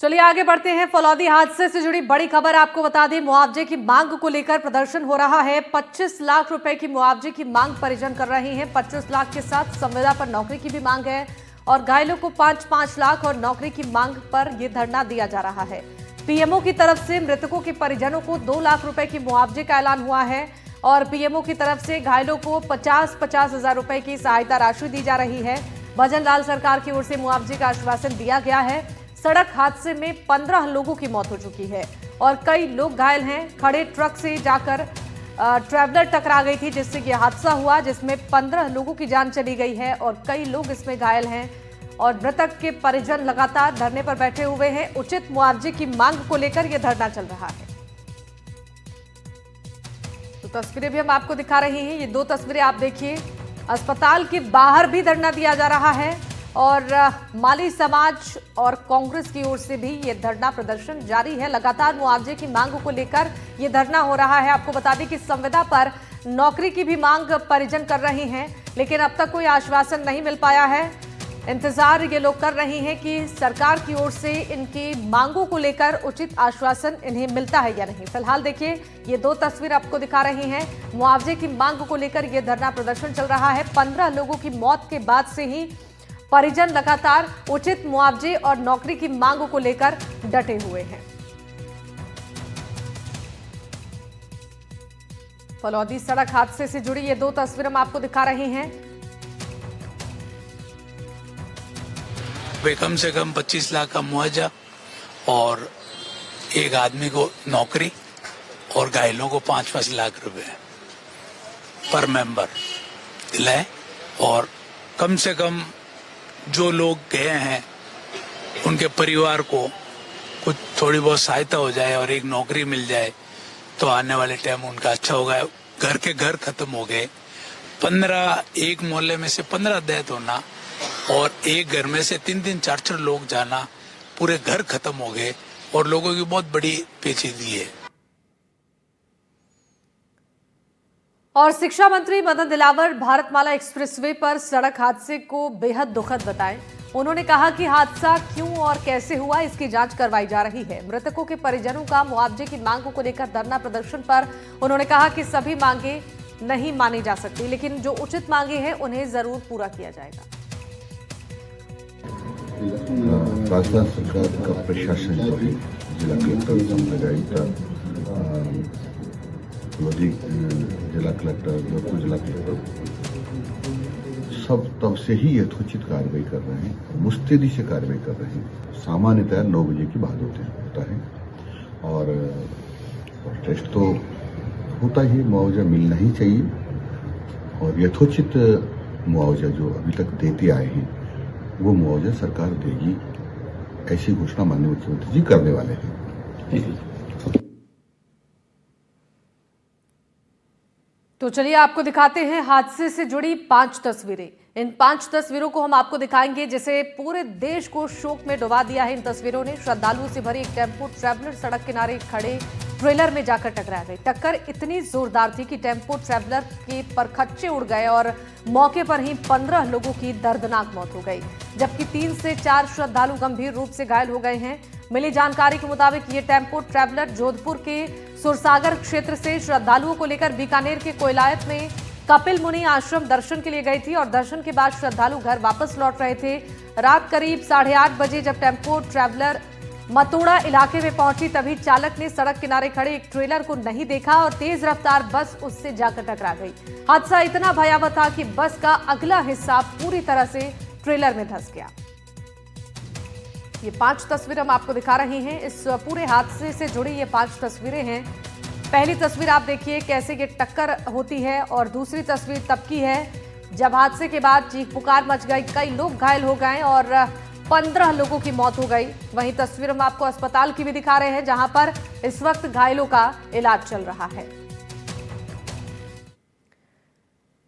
चलिए आगे बढ़ते हैं। फलौदी हादसे से जुड़ी बड़ी खबर आपको बता दें। मुआवजे की मांग को लेकर प्रदर्शन हो रहा है। 25 लाख रुपए की मुआवजे की मांग परिजन कर रहे हैं। 25 लाख के साथ संविदा पर नौकरी की भी मांग है और घायलों को 5-5 लाख और नौकरी की मांग पर यह धरना दिया जा रहा है। पीएमओ की तरफ से मृतकों के परिजनों को 2 लाख रुपए की मुआवजे का ऐलान हुआ है और पीएमओ की तरफ से घायलों को 50-50 हजार रुपए की सहायता राशि दी जा रही है। भजन लाल सरकार की ओर से मुआवजे का आश्वासन दिया गया है। सड़क हादसे में 15 लोगों की मौत हो चुकी है और कई लोग घायल हैं। खड़े ट्रक से जाकर ट्रैवलर टकरा गई थी जिससे यह हादसा हुआ, जिसमें 15 लोगों की जान चली गई है और कई लोग इसमें घायल हैं और मृतक के परिजन लगातार धरने पर बैठे हुए हैं। उचित मुआवजे की मांग को लेकर यह धरना चल रहा है। तो तस्वीरें भी हम आपको दिखा रहे हैं। ये 2 तस्वीरें आप देखिए। अस्पताल के बाहर भी धरना दिया जा रहा है और माली समाज और कांग्रेस की ओर से भी ये धरना प्रदर्शन जारी है। लगातार मुआवजे की मांग को लेकर ये धरना हो रहा है। आपको बता दें कि संविदा पर नौकरी की भी मांग परिजन कर रहे हैं, लेकिन अब तक कोई आश्वासन नहीं मिल पाया है। इंतजार ये लोग कर रहे हैं कि सरकार की ओर से इनकी मांगों को लेकर उचित आश्वासन इन्हें मिलता है या नहीं। फिलहाल देखिए ये 2 तस्वीर आपको दिखा रहे हैं। मुआवजे की मांग को लेकर यह धरना प्रदर्शन चल रहा है। 15 लोगों की मौत के बाद से ही परिजन लगातार उचित मुआवजे और नौकरी की मांग को लेकर डटे हुए हैं। फलौदी सड़क हादसे से जुड़ी ये 2 तस्वीर हम आपको दिखा रहे हैं। वे कम से कम 25 लाख का मुआवजा और एक आदमी को नौकरी और घायलों को 5-5 लाख रुपए पर मेंबर दिलाए और कम से कम जो लोग गए हैं उनके परिवार को कुछ थोड़ी बहुत सहायता हो जाए और एक नौकरी मिल जाए तो आने वाले टाइम उनका अच्छा होगा। घर के घर खत्म हो गए। 15 एक मोहल्ले में से 15 डेथ होना और एक घर में से 3-3 4-4 लोग जाना, पूरे घर खत्म हो गए और लोगों की बहुत बड़ी पेचीदगी है। और शिक्षा मंत्री मदन दिलावर भारतमाला एक्सप्रेसवे पर सड़क हादसे को बेहद दुखद बताएं। उन्होंने कहा कि हादसा क्यों और कैसे हुआ इसकी जांच करवाई जा रही है। मृतकों के परिजनों का मुआवजे की मांग को लेकर धरना प्रदर्शन पर उन्होंने कहा कि सभी मांगे नहीं मानी जा सकती, लेकिन जो उचित मांगे हैं उन्हें जरूर पूरा किया जाएगा। राजस्थान सरकार का प्रशासन जो है, जिला कलेक्टर, संभागायुक्त, जिला कलेक्टर, जोधपुर जिला कलेक्टर, सब तब से ही यथोचित कार्रवाई कर रहे हैं, मुस्तैदी से कार्रवाई कर रहे हैं। सामान्यतः 9 बजे के बाद होता है और प्रोटेस्ट तो होता ही, मुआवजा मिलना ही चाहिए और यथोचित मुआवजा जो अभी तक देते आए हैं वो मुआवजा सरकार देगी, ऐसी घोषणा माननीय मुख्यमंत्री जी करने वाले हैं। तो चलिए आपको दिखाते हैं हादसे से जुड़ी 5 तस्वीरें। इन 5 तस्वीरों को हम आपको दिखाएंगे जिसे पूरे देश को शोक में डुबा दिया है। इन तस्वीरों ने श्रद्धालुओं से भरी एक टेम्पो ट्रैवलर सड़क किनारे खड़े ट्रेलर में जाकर टकरा गई। टक्कर इतनी जोरदार थी कि टेम्पो ट्रैवलर के परखच्चे उड़ गए और मौके पर ही 15 लोगों की दर्दनाक मौत हो गई, जबकि 3 से 4 श्रद्धालु गंभीर रूप से घायल हो गए हैं। मिली जानकारी के मुताबिक ये टेम्पो ट्रैवलर जोधपुर के सुरसागर क्षेत्र से श्रद्धालुओं को लेकर बीकानेर के कोयलायत में कपिल मुनि आश्रम दर्शन के लिए गई थी और दर्शन के बाद श्रद्धालु घर वापस लौट रहे थे। रात करीब 8:30 बजे जब टेम्पो ट्रैवलर मतोड़ा इलाके में पहुंची तभी चालक ने सड़क किनारे खड़े एक ट्रेलर को नहीं देखा और तेज रफ्तार बस उससे जाकर टकरा गई। हादसा इतना भयावह था कि बस का अगला हिस्सा पूरी तरह से ट्रेलर में धंस गया। ये 5 तस्वीर हम आपको दिखा रहे हैं। इस पूरे हादसे से जुड़ी ये 5 तस्वीरें हैं। पहली तस्वीर आप देखिए कैसे ये टक्कर होती है और दूसरी तस्वीर तब की है जब हादसे के बाद चीख पुकार मच गई, कई लोग घायल हो गए और 15 लोगों की मौत हो गई। वहीं तस्वीर हम आपको अस्पताल की भी दिखा रहे हैं जहां पर इस वक्त घायलों का इलाज चल रहा है।